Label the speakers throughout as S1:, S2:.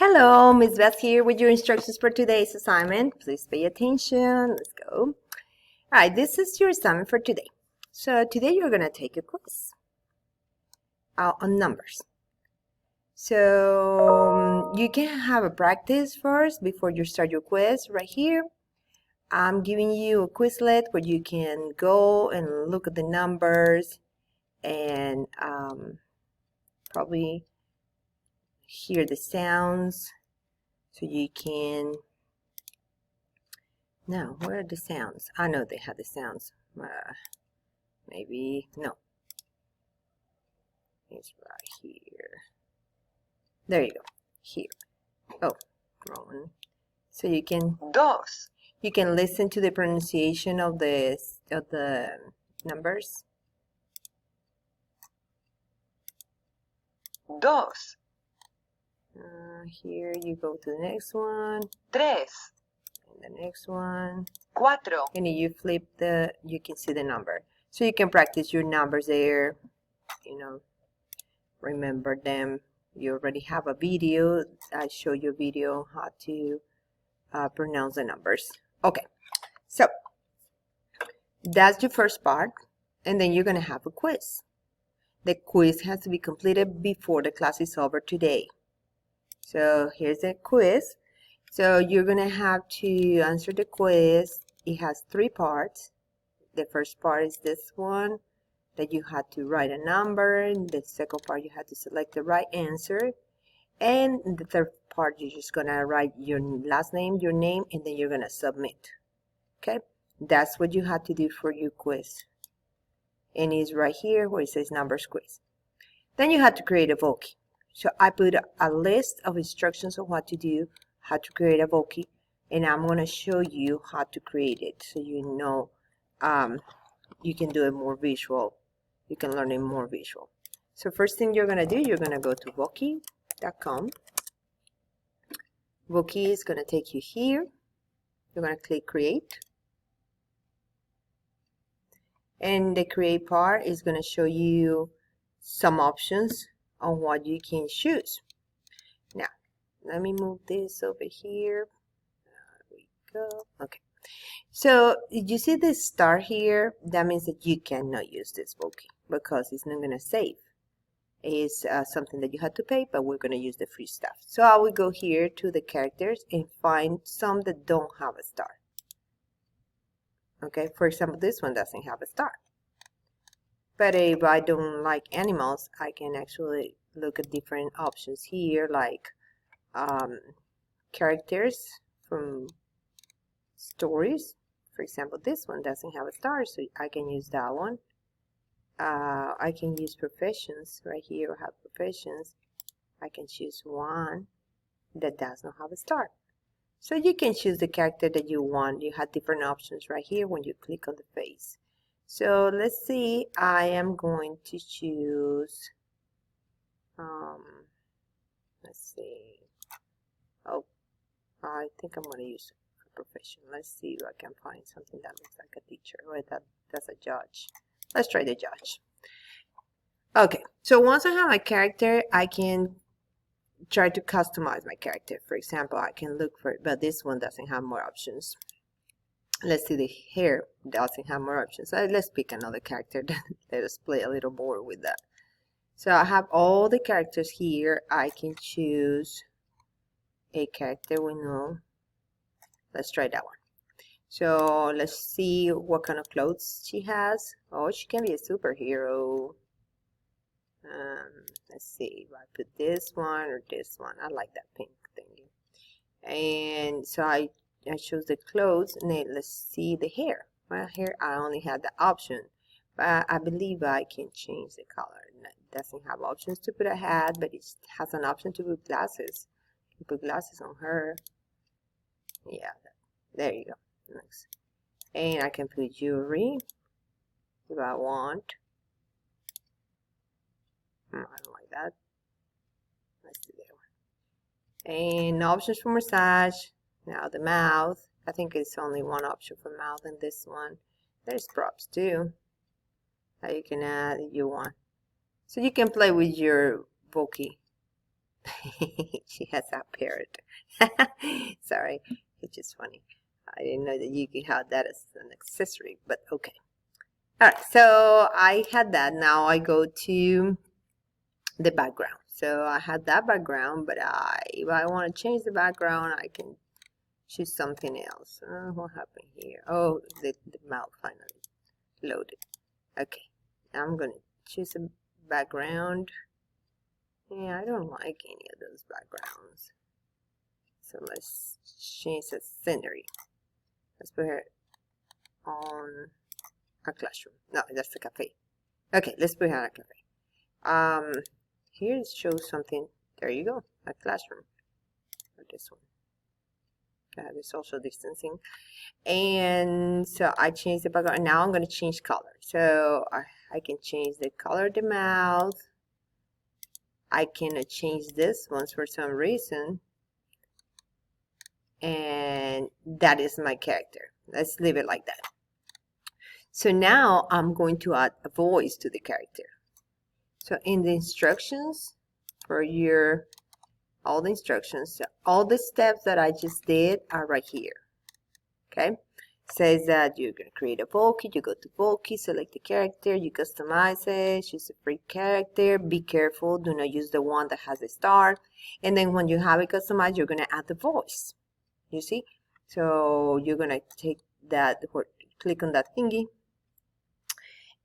S1: Hello, Ms. Beth here with your instructions for today's assignment. Please pay attention. Let's go. All right, this is your assignment for today. So today you're going to take a quiz on numbers. So you can have a practice first before you start your quiz right here. I'm giving you a Quizlet where you can go and look at the numbers and probably hear the sounds. So you can, now, where are the sounds? I know they have the sounds. Maybe, no. It's right here. There you go. Here. Oh, wrong one. So you can listen to the pronunciation of the numbers.
S2: Dos.
S1: Here you go to the next one.
S2: Tres.
S1: And the next one.
S2: Cuatro.
S1: And if you flip you can see the number. So you can practice your numbers there. You know, remember them. You already have a video. I show you a video how to pronounce the numbers. Okay, so that's your first part, and then you're going to have a quiz. The quiz has to be completed before the class is over today. So here's the quiz. So you're going to have to answer the quiz. It has 3 parts. The first part is this one, that you had to write a number. And the second part, you had to select the right answer. And the third part, you're just going to write your last name, your name, and then you're going to submit. Okay? That's what you had to do for your quiz. And it's right here where it says numbers quiz. Then you had to create a Voki. So I put a list of instructions on what to do, how to create a Voki, and I'm going to show you how to create it so you know you can do it more visual. You can learn it more visual. So first thing you're going to do, you're going to go to Voki.com. Voki is going to take you here. You're going to click create. And the create part is going to show you some options on what you can choose. Now, let me move this over here. There we go. Okay. So, you see this star here? That means that you cannot use this Voki because it's not going to save. It's something that you had to pay, but we're going to use the free stuff. So I will go here to the characters and find some that don't have a star. Okay, for example, this one doesn't have a star. But if I don't like animals, I can actually look at different options here, like characters from stories. For example, this one doesn't have a star, so I can use that one. I can use professions. Right here I have professions. I can choose one that does not have a star. So you can choose the character that you want. You have different options right here when you click on the face. So let's see, I am going to choose, let's see, oh, I think I'm going to use a profession. Let's see if I can find something that looks like a teacher, or that's a judge. Let's try the judge. Okay, so once I have my character, I can try to customize my character. For example, I can look for it, but this one doesn't have more options. Let's see, the hair doesn't have more options. So let's pick another character. Let us play a little more with that. So I have all the characters here. I can choose a character we know. Let's try that one. So let's see what kind of clothes she has. Oh, she can be a superhero. Let's see if I put this one or this one. I like that pink thingy. And so I choose the clothes, and then let's see the hair. My hair, I only had the option, but I believe I can change the color. It doesn't have options to put a hat, but it has an option to put glasses. You can put glasses on her. Yeah, there you go. Next. And I can put jewelry if I want. I don't like that. Let's do that one. And options for massage. Now the mouth. I think it's only one option for mouth in this one. There's props too that you can add if you want. So you can play with your Voki She has a parrot. Sorry, it's just funny. I didn't know that you could have that as an accessory, but okay. All right, so I had that. Now I go to the background. So I had that background, but if I want to change the background, I can choose something else. What happened here? Oh, the mouth finally loaded. Okay, I'm going to choose a background. Yeah, I don't like any of those backgrounds. So let's change the scenery. Let's put her on a classroom. No, that's the cafe. Okay, let's put her on a cafe. Here it shows something. There you go, a classroom. Or this one. The social distancing. And so I changed the background. Now I'm going to change color. So I can change the color of the mouth. I can change this one for some reason. And that is my character. Let's leave it like that. So now I'm going to add a voice to the character. So in the instructions for all the instructions, all the steps that I just did are right here. Okay, says that you're going to create a Voki. You go to Voki, select the character, you customize it, choose a free character. Be careful, do not use the one that has a star. And then when you have it customized, you're going to add the voice. You see? So you're going to take that, click on that thingy,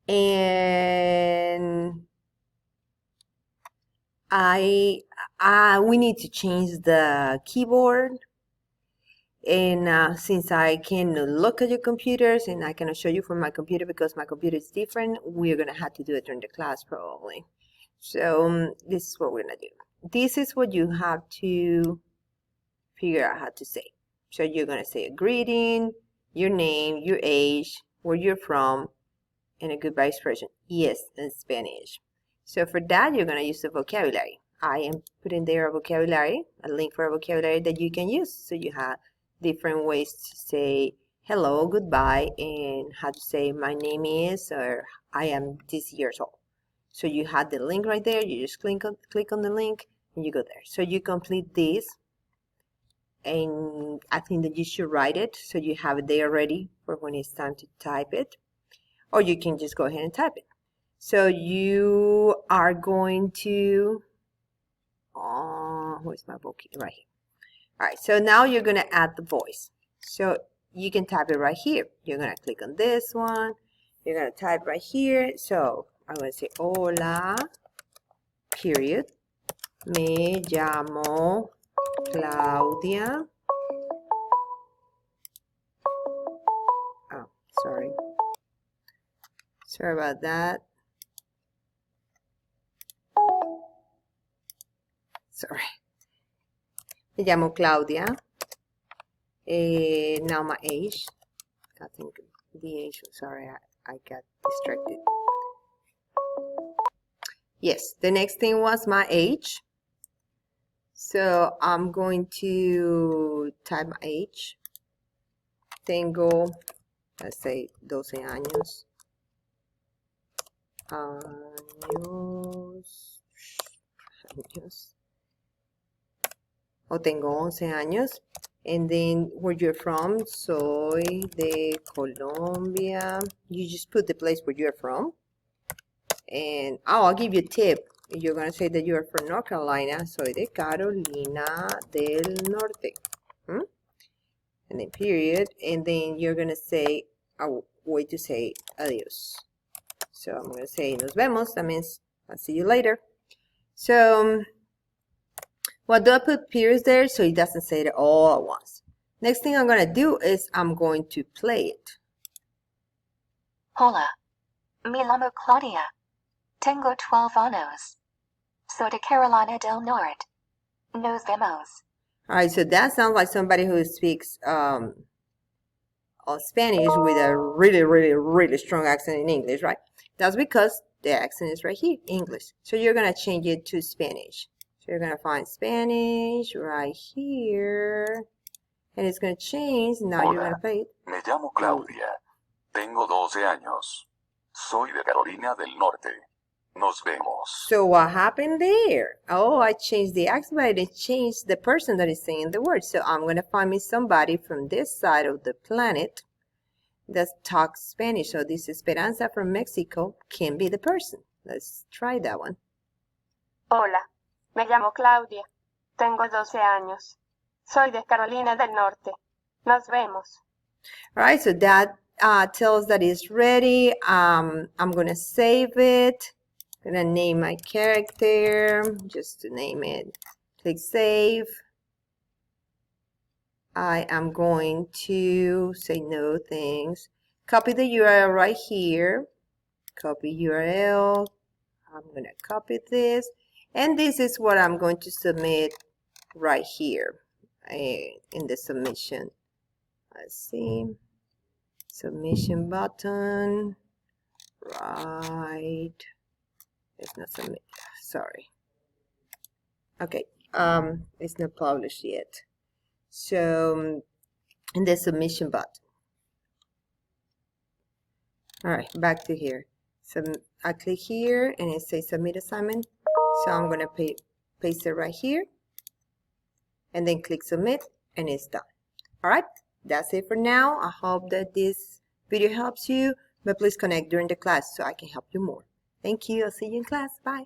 S1: and we need to change the keyboard. And since I can look at your computers and I cannot show you from my computer because my computer is different, we're going to have to do it during the class probably. So this is what we're going to do. This is what you have to figure out how to say. So you're going to say a greeting, your name, your age, where you're from, and a goodbye expression. Yes, in Spanish. So for that, you're going to use the vocabulary. I am putting there a vocabulary, a link for a vocabulary that you can use. So you have different ways to say hello, goodbye, and how to say my name is, or I am this years old. So you have the link right there. You just click on the link and you go there. So you complete this, and I think that you should write it so you have it there ready for when it's time to type it, or you can just go ahead and type it. So you are going to, where's my Voki? Right here. All right, so now you're going to add the voice. So you can type it right here. You're going to click on this one. You're going to type right here. So I'm going to say, hola, period. Me llamo Claudia. Oh, sorry. Sorry about that. Sorry. Me llamo Claudia. Now my age. I think the age. Sorry, I got distracted. Yes, the next thing was my age. So I'm going to type my age. Tengo, let's say, 12 años. O tengo 11 años. And then where you're from, soy de Colombia. You just put the place where you're from. And I'll give you a tip. You're going to say that you're from North Carolina. Soy de Carolina del Norte. And then period. And then you're going to say a way to say adios. So I'm going to say nos vemos. That means I'll see you later. So what do I put periods there so it doesn't say it all at once? Next thing I'm going to do is I'm going to play it.
S2: Hola. Me llamo Claudia. Tengo 12 años. Soy de Carolina del Norte. Nos vemos.
S1: All right, so that sounds like somebody who speaks Spanish with a really strong accent in English, right? That's because the accent is right here, English. So you're going to change it to Spanish. So you're going to find Spanish right here. And it's going to change. Now
S3: Hola,
S1: you're going to play it.
S3: Me llamo Claudia. Tengo 12 años. Soy de Carolina del Norte. Nos vemos.
S1: So what happened there? Oh, I changed the accent, but I didn't change the person that is saying the word. So I'm going to find me somebody from this side of the planet that talks Spanish. So this Esperanza from Mexico can be the person. Let's try that one.
S4: Hola, me llamo Claudia. Tengo 12 años. Soy de Carolina del Norte. Nos vemos.
S1: All right, so that tells that it's ready. I'm going to save it. I'm going to name my character, just to name it. Click save. I am going to say no thanks. Copy the URL right here. Copy URL. I'm going to copy this. And this is what I'm going to submit right here in the submission. Let's see. Submission button. Right. It's not submit. Sorry. Okay. It's not published yet. So in the submission button. All right, back to here. So I click here and it says submit assignment. So I'm going to paste it right here and then click submit and it's done. All right, that's it for now. I hope that this video helps you, but please connect during the class so I can help you more. Thank you. I'll see you in class. Bye.